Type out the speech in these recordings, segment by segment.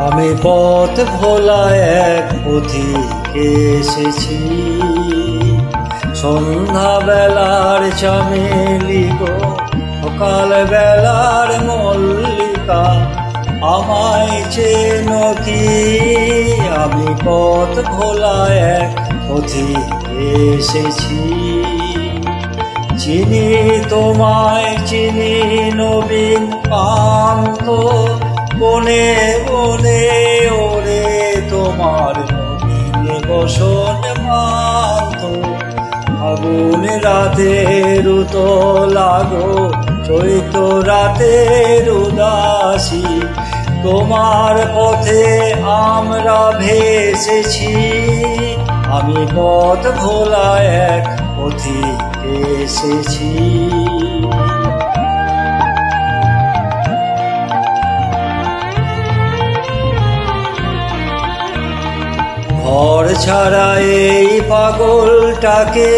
আমি পথ ভোলা এক পথিকে এসেছি, সন্ধ্যা বেলার চামেলি গো, সকাল বেলার মল্লিকা, আমায় চেনো কি? আমি পথ ভোলা এক পথিকে এসেছি। চিনি তোমায় চিনি নবীন পান্থ, বনে বনে ওরে তোমার নবীন বসন মান্থ। আগুন রাতের লাগো, চৈত্র রাতের উদাসী, তোমার পথে আমরা ভেসেছি। আমি পথ ভোলা এক পথিকে এসেছি। ঘর ছাড়া এই পাগলটাকে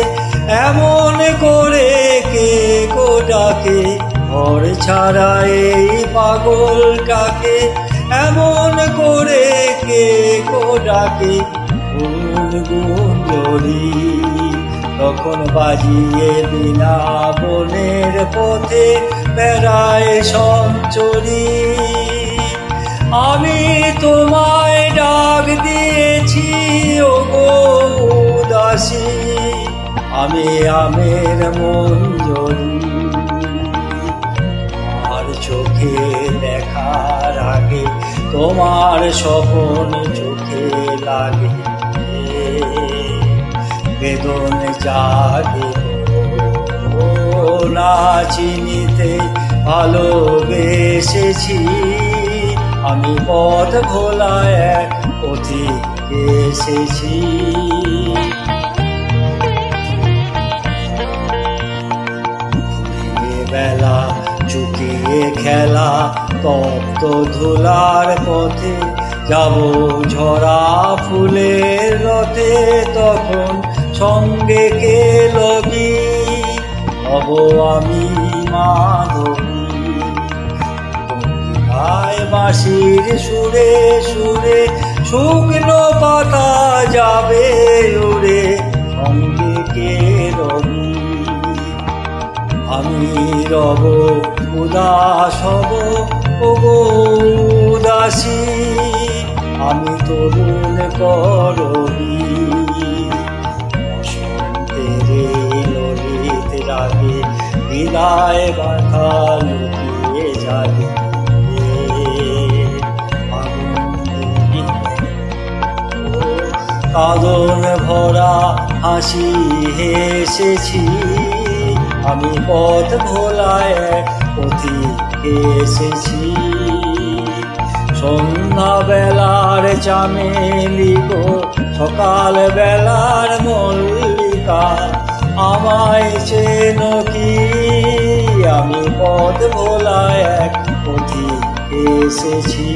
এমন করে কে গো ডাকে? ঘর ছাড়া এই পাগলটাকে এমন করে কে গো ডাকে? গুঞ্জরি তখন বাজিয়ে বিনা বনের পথে বেড়ায় সঞ্চরী। আমি তোমায় ডাক দিয়েছি ওগো উদাসী, আমি আমের মঞ্জরি। আর চোখে দেখার আগে তোমার স্বপন চোখে লাগে, বেদন জাগে না চিনিতে ভালোবেসেছি। আমি পথ ভোলা এক পথিকে এসেছি। বেলা চুকিয়ে খেলা তপ্ত ধুলার পথে, যাব ঝরা ফুলের রথে, তখন সঙ্গে কে লগি? হব আমি মাধবী। বাঁশির সুরে সুরে শুকনো পাতা যাবে উড়ে, সঙ্গে কে রবি? আমি রব উদাস হব ওগো উদাসী, আমি তরুণ করবি। বসন্তের ললিত রাগে বিদায় বাধা লুকিয়ে যাবে, কাঁদন ভরা হাসি হেসেছি। আমি পথ ভোলা এক পথিকে এসেছি। সন্ধ্যা বেলার চামেলি গো, সকাল বেলার মল্লিকা, আমায় চেনো কি? আমি পথ ভোলা এক পথিকে এসেছি।